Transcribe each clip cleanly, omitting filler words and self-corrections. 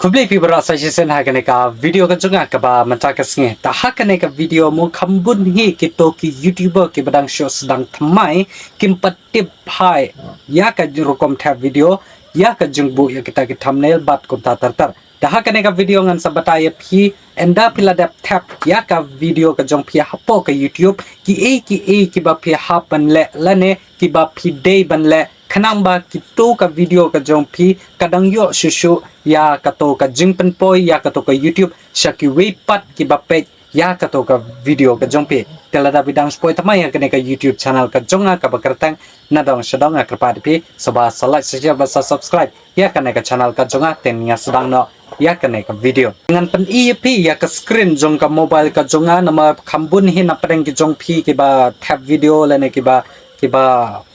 Kubli pi berasa sen hakane ka video ka junga ka ba mantaka snge ta hakane ka video mo khambun hi ki to ki youtuber ki badang show sedang thamai kim patip hai ya ka jurukom tab video ya ka jungbu ya kita ki thumbnail bat kum ta tar ta hakane ka video ngan sabataya phi enda pila dap tab ya ka video ka jong phi hapo ka youtube ki ba phi hapan le lane ki ba phi day ban le khanang ba kitu ka video ka jong phi kadang yo shushu ya kato ka jingpen poi ya kato ka youtube shaki weipat ki ba page ya kato ka video ka jong phi telada bidang spoi tamai ka ne ka youtube channel ka jonga ka bakartang nadong shadong akrpa pi soba like share ba subscribe ya ka ne ka channel ka jonga ten ya sedang no ya ka ne ka video dengan pen ep ya ka screen jong ka mobile ka jonga nama khambun hin apeng ki jong phi ki ba tab video la ne ki ba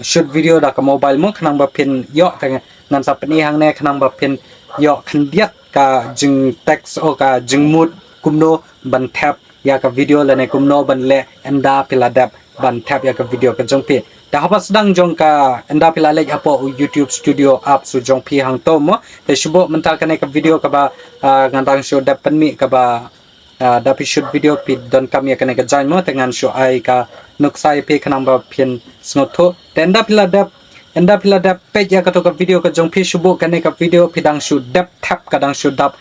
shoot video da ka mobile mo khnang ba pin yo ta ngan sa pani hang ne khnang ba pin yo khandiat ka jing text o ka jing mood kumno ban tab ya ka video la ne kumno ban le enda piladap ban tab ya ka video ka jong pi da haba sedang jong ka enda pilale apo youtube studio app su jong pi hang to mo te shubo mental ka ne ka video ka ba ngandang show da panmi ka ba da pi shoot video pi don kam ya ka ne ka jain mo tengan show ai ka nuk sai pe khanang ba phin snotho tenda piladap page ya kato ka video ka jong phi shubo ka ne ka video pidang shoot dap tap kadang shoot dap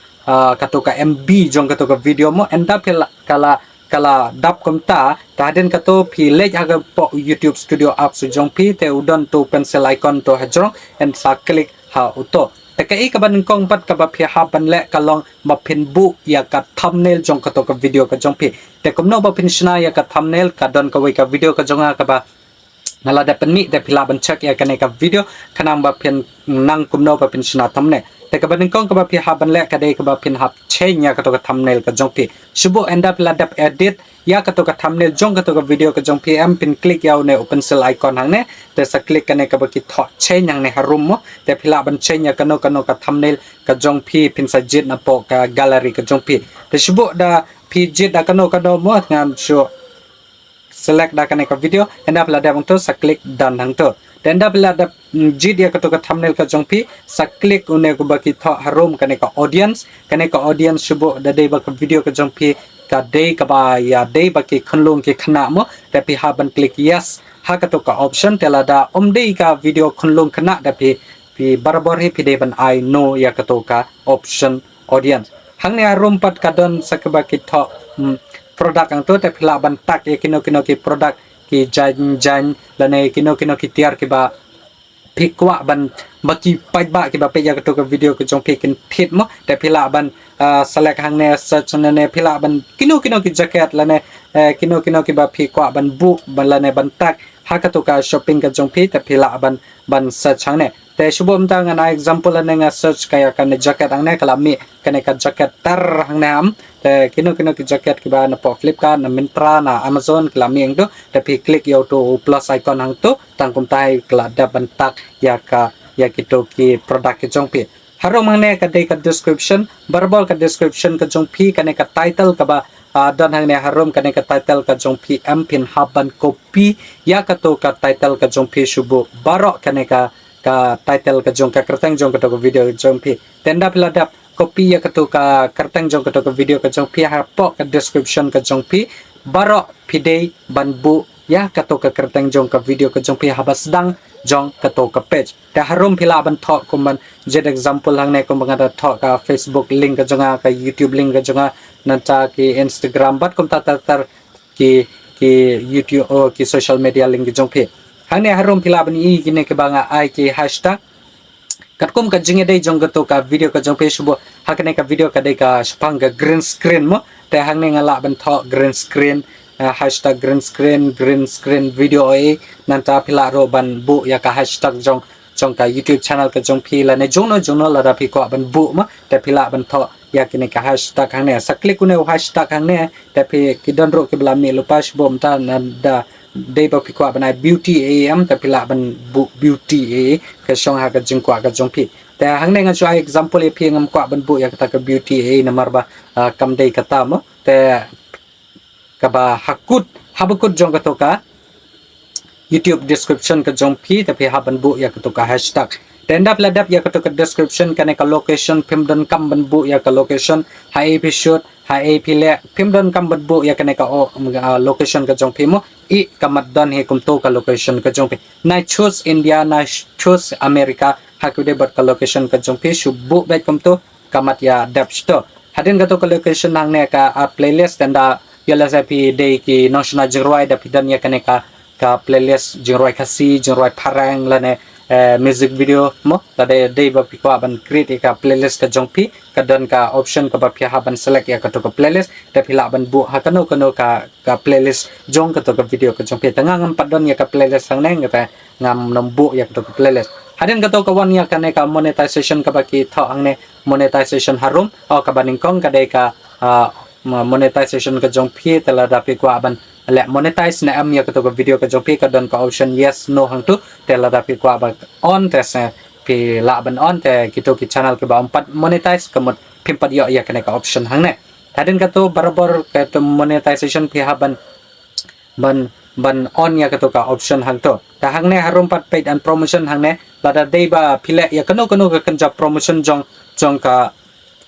kato ka mb jong kato ka video mo enda pila kala dap komta taden kato phi lej aga po youtube studio app su jong phi te udon to pencil icon to hajrong and sa click ha uto takai ka ban kong pat ka ba phi ha ban le kalong ba phin bu ya ka thumbnail jong kato ka video ka jong phi te komno ba phin shna ya ka thumbnail ka don ka wei ka video ka jonga ka ba nala da penmi da phila ban chak ya ka ne ka video khanang ba phin nang komno ba phin shna thumbnail te ka ban kong ka ba phi ha ban le ka dei ka ba phin hap chenya ka to ka thumbnail ka jong phi shubo end up la dap edit ya ka to ka thumbnail jong ka to ka video ka jong phi am pin click yaw ne open cell icon hang ne te sa click ka ne ka ba ki tho chen yang ne harum mo te phila ban chenya ka no ka thumbnail ka jong phi pin sa jit na po ka gallery ka jong phi te shubo da phi jit da ka no mo ngam sho select da ka ne ka video end up la da bang to sa click done hang to end up la da jit ya ka to ka thumbnail ka jong phi sa click une ko ba ki tho harum ka ne ka audience shubo da dei ba ka video ka jong phi ka dei ka ba ya dei ba ki khnlung ki khna mo te phi ha ban click yes ha ka to ka option tela da dei ka video khnlung khna da phi barabar hi phi dei ban I know ya ka to ka option audience hang ne rum pat ka don sakba ki tho product ang to te phila ban tak e kino ki product ki jan la ne kino ki tiar ki ba phikwa ban baki pai ba ki ba pe ya ka to ka video ka jong phi kin thit mo te phila ban select hang ne search ne phila ban kino ki jacket la ne kino ki ba phikwa ban book ban la ne ban tak ha ka to ka shopping ka jong phi te phila ban search hang ne te shubom ta ngana example la ne nga search kaya ka ne jacket hang ne kala mi ka ne ka jacket tar hang ne am te kino ki jacket ki ba na po Flipkart na Myntra na Amazon kala mi eng do te phi click yo to plus icon hang to tang kum tai kala da ban tak ya kito ki product ki jong phi harom ne ka dei ka description barbol ka description ka jong phi ka ne ka title ka ba don hang ne harom ka ne ka title ka jong phi am pin haban copy ya ka to ka title ka jong phi shubo baro ka ne ka title ka jong ka kertang jong ka to video jong phi tenda pila dap copy ya ka to ka kertang jong ka to video ka jong phi ha po ka description ka jong phi baro pidei banbu ya ka to ka kertang jong ka video ka jong phi habas dang jong ka to ka page ta harum phila ban tho kuman jet example hang ne kum banga tho ka Facebook link ka jonga ka YouTube link ka jonga nanta ki Instagram bat kum tar ki YouTube o ki social media link jong phi hang ne harum phila ban i ki ne ke banga ai ki hashtag katkum ka jinge dei jong ka to ka video ka jong phi shubo hakne ka video ka dei ka spang ka green screen mo te hang ne ngala ban tho green screen hashtag green screen video e nanta phila ro ban bu ya ka hashtag jong ka YouTube channel ka jong phi la ne jong no la da phi ko ban bu ma te phila ban tho ya ki ne ka hashtag hang ne sa click une hashtag hang ne te phi ki don ro ki bla mi lo pas bom ta na da dei ba phi ko ban beauty am te phila ban bu beauty e ka shong ha ka jing kwa ka jong phi te hang ne nga cho example e phi ngam kwa ban bu ya ka beauty e na marba kam dei ka ta mo te kaba habakut jong ka to ka YouTube description ka jong phi te phi haban bu ya ka to ka hashtag dan dap ladap ya ketuk description kan ka location pim don kam ban bu ya ka location hai episode hai pile pim don kam ban bu ya kan ka location ka jong pimo I kamat don he kum to ka location ka jong pi na choose India na choose America hakude bat ka location ka jong pi subu bet kum to kamat ya dap sto hadin ka to ka location nang ne ka playlist dan da yala sa pi day ki national jingruai da pidan ya kan ka playlist jingruai kasi jingruai parang la ne music video mo tade day ba pi kwa ban create ka playlist ka jong pi ka dan ka option ka ba pi ha ban select ya ka to ka playlist da pila ban bu ha kano ka playlist jong ka to ka video ka jong pi tanga ngam padon ya ka playlist sang neng ka ngam nombu ya ka to ka playlist hadin ka to ka wan ya ka ne ka monetization ka ba ki tho ang ne monetization harum o ka baning kong ka day ka monetization ka jong pi tala da pi kwa ban le monetize na am ya ka to ka video ka jong pi ka don ka option yes no hang tu tela da pi kwa ba on te se pi la ban on te kito ki channel ke ba empat monetize ka mot pimpat ya ya ka option hang ne tadin ka to barabar ka to monetization pi ha ban on ya ka to ka option hang to ta hang ne harum pat paid and promotion hang ne lada dei ba pile ya kano ka kanja promotion jong ka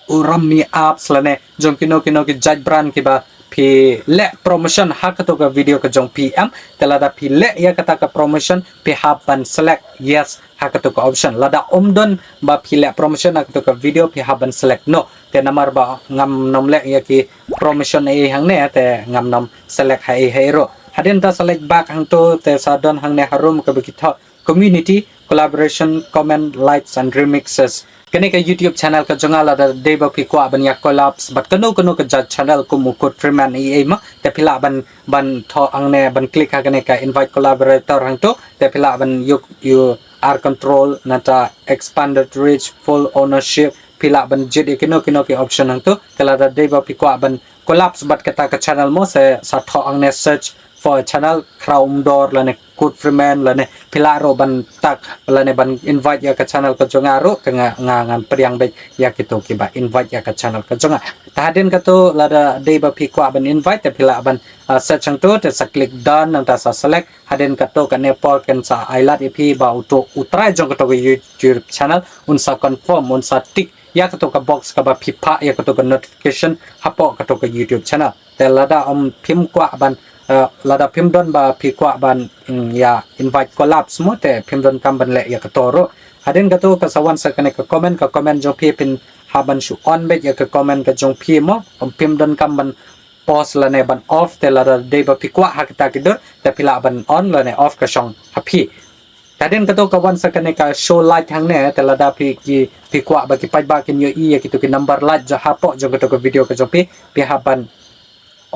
uram mi apps la ne jong kino ki judge brand ki ba pi le promotion ha ka to ka video ka jong PM telada pi le ya kata ka promotion pi haban select yes ha ka to ka option lada omdon ba pi le promotion ha ka to ka video pi haban select no te namar ba ngam nom le ya ki promotion e hang ne te ngam nom select ha e hero hadin ta select back hang to te sadon hang ne harum ka bikitha community collaboration comment likes and remixes kani ka YouTube channel ka jongala da deba pi kwa ban ya collabs but kano ka judge channel ko mukut freeman e ma te pila ban tho ang ne ban click ha kani ka invite collaborator hang to te pila ban you are control nata expanded reach full ownership pila ban jid kino ki option hang to kala da deba pi kwa ban collabs but kata ka channel mo sa tho ang ne search for channel crown door la ne good freeman la ne pilaro ban tak la ne ban invite ya ka channel ka jongaro ka ngan priang be ya kito ki ba invite ya ka channel ka jonga tahadin ka to la da day ba pi kwa ban invite te pila ban search ang to te sa click done nang ta sa select hadin ka to ka ne por ken sa ailat ep ba auto utrai jong ka to YouTube channel un sa confirm un sa tick ya ka to ka box ka ba pipa ya ka to ka notification hapo ka to ka YouTube channel te la da phim kwa ban lada phim don ba pi kwa ban ya invite collabs mo te phim don kam ban le ya ka toro hadin ka to ka sawan sa kane ka comment jong pi pin haban shu on be ya ka comment ka jong pi mo phim don kam ban pause la ne ban off te lada de ba pi kwa hakta ki dor te pila ban on la ne off ka shong happy hadin ka to ka wan sa kane ka show light hang ne te lada pi kwa ba ki pai ba kin yo i ya ki to ki number light ja hapo jong ka to ka video ka jong pi haban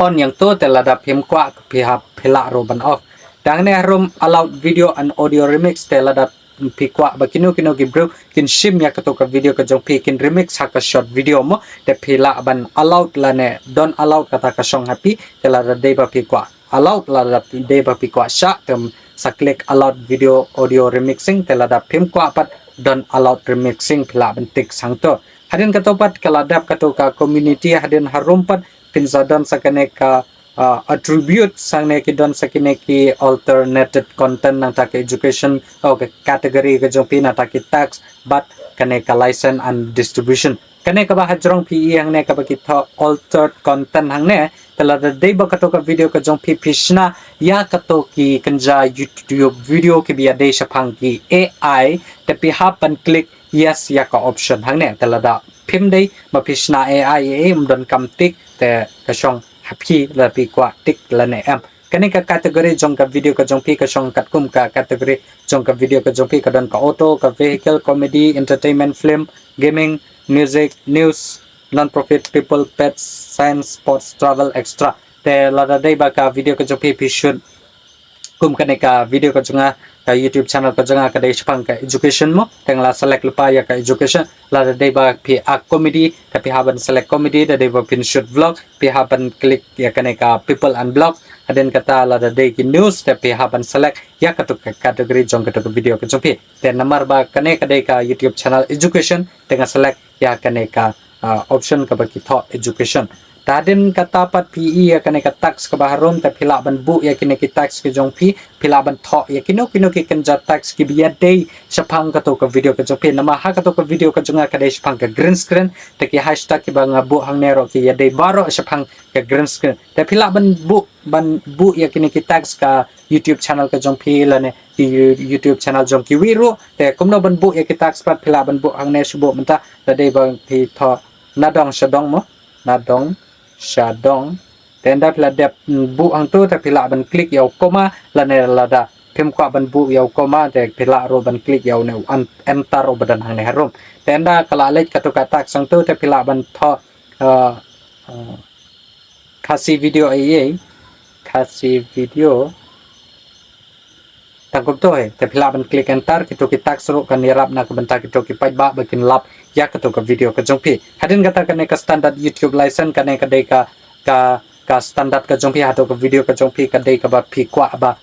on yang to telada phim kwa pihak phela roban off dang ne room allowed video and audio remix telada pi kwa ba kino ki bro kin shim ya ka to ka video ka jong pi kin remix ha ka short video mo te phela ban allowed la ne don't allowed kata ka song happy telada de ba pi kwa allowed la de ba pi kwa sha tem sa click allowed video audio remixing telada phim kwa pat don't allowed remixing phela ban tik sang to hadin ka to pat kaladap ka to ka community hadin harum pat pinsadon sa kane ka attribute sang ne ki don sa kine ki alternated content nang ta education o category ka jong pina ta ki tax but kane ka license and distribution kane ka ba hajrong PE hang ne ka ba ki altered content hang ne tala day ba ka to ka video ka jong pishna ya ka to ki kanja YouTube video ki biya day shapang ki AI te pi hapan click yes ya ka option hang ne tala da phim day ma pishna AI don kam tik te ka shong happy la pi kwa tik la ne am kani ka category jong ka video ka jong pi ka shong kat kum ka category jong ka video ka jong pi ka don ka auto ka vehicle comedy entertainment film gaming music news non-profit people pets science sports travel extra te la da day ba ka video ka jong pi should kum kani ka video ka jonga ka YouTube channel ka jonga ka dai spang ka education mo tengla select lupa ya ka education la da dai ba pi a comedy ka pi haban select comedy da dai ba pin shoot vlog pi haban click ya kane ka people and blog aden kata la da dai ki news ta pi haban select ya ka to category jong ka to video ka jong pi te number ba kane ka dai ka YouTube channel education tengah select ya kane ka option ka bagi tho education tadin kata pat PE ya kane ka tax ka baharom ta phila ban bu ya kine ki tax ke jong phi phila ban tho ya kino ki kan ja tax ki biya day sapang ka to ka video ka jong phi nama ha ka to ka video ka jonga ka dai sapang ka green screen ta ki hashtag ki bang bu hang nero ki ya day baro sapang ka green screen ta phila ban bu ya kine ki tax ka YouTube channel ka jong phi la ne ki YouTube channel jong ki wiru te kumno ban bu ya ki tax pat phila ban bu hang ne subo menta ta dai bang phi tho nadong shadong mo nadong shadong tenda pila dep bu ang tu ta pila ban klik yaw koma la ne la da pim kwa ban bu yaw koma te pila ro ban klik yaw ne enter ro badan hang ne harum tenda kala lek katu kata sang tu te pila ban tho kasi video ai kasi video tangkup to he te pila ban klik enter kitu ki tak suru kan nirap na ka banta kitu ki pai ba bakin lap ya katu ka video ka jongpi hadin kata kane ka standard YouTube license kane ka dei ka standard ka jongpi hatu ka video ka jongpi ka dei ka ba phi kwa ba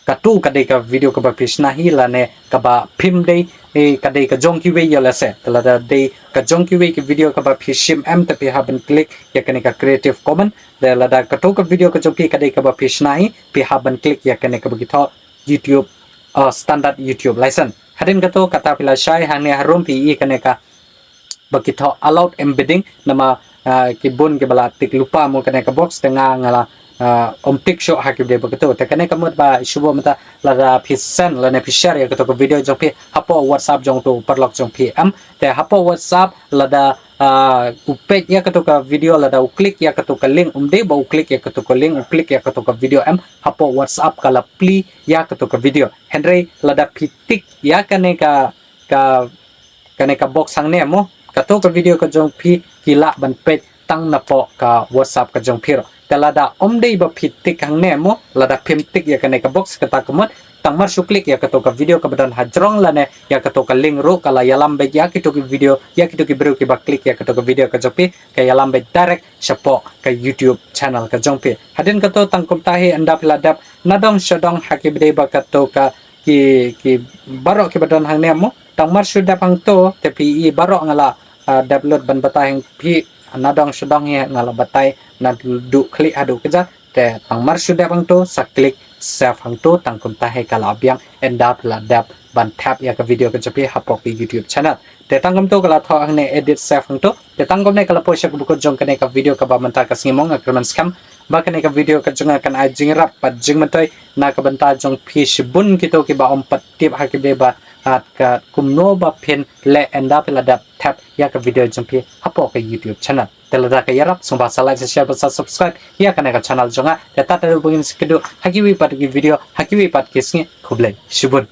ka tu ka dei ka video ka ba pishna hi la ne ka ba phim dei ka dei ka jongki we ya la se la da dei ka jongki we ki video ka ba phi shim am ta phi haban click ya kane ka creative commons de la da ka tu ka video ka jongpi ka dei ka ba pishna hi phi haban click ya kane ka ba ki tho YouTube standard YouTube license hadin kato kata pila shai hangne harum pi kane ka bakitho allowed embedding nama kibun ke bala tik lupa mo kane ka box tengah ngala tik show hakib de bakito te kane kamot ba shubo mata la pisen la ne pishar ya kato video jong pi hapo WhatsApp jong to perlok jong pi te hapo WhatsApp la da upek ya kato ka video la da klik ya kato ka link de ba klik ya kato ka link klik ya kato ka video hapo WhatsApp kala pli ya kato ka video henry la da pitik ya kane ka box hang ne mo kato ka video ka jong pi kila ban pet tang na po ka WhatsApp ka jong piro kalada de ba pitik hang ne mo la da pim tik ya kane ka box kata kamot tang mar klik ya kato ka video ka badan hajrong la ne ya kato ka link ro kala yalam be ya kito ki video ya kito ki bro ki ba klik ya kato ka video ka jong pi ka yalam be direct sapo ka YouTube channel ka jong pi hadin kato tangkum tahi anda piladap nadong shadong hakib de ba kato ka ki baro ki badan hang ne mo tang mar sudah pang to te pi baro ngala download ban batay pi nadong shadong ya ngala batay na du klik adu keja te tang mar sudah pang to sa klik save hang to tangkum tahi kala abyang enda piladap ban tap ya ka video ka japi hapok di YouTube channel te tangkum to kala tho ang ne edit save hang to te tangkum ne kala posya ko jong kane ka video ka ba manta ka singmong agreement scam ba kane ka video ka jong kan ai jingrap pat jing matoy na ka banta jong fish bun kito ki ba ompat tip hakib de ba at ka kumno ba pin le enda piladap tap ya ka video jong pi hapok ka YouTube channel telada ka yarap sumba like share sa subscribe ya kane ka channel jonga te ta ta bugin skedo hakiwi pat ki video hakiwi pat kisngi khublai shubun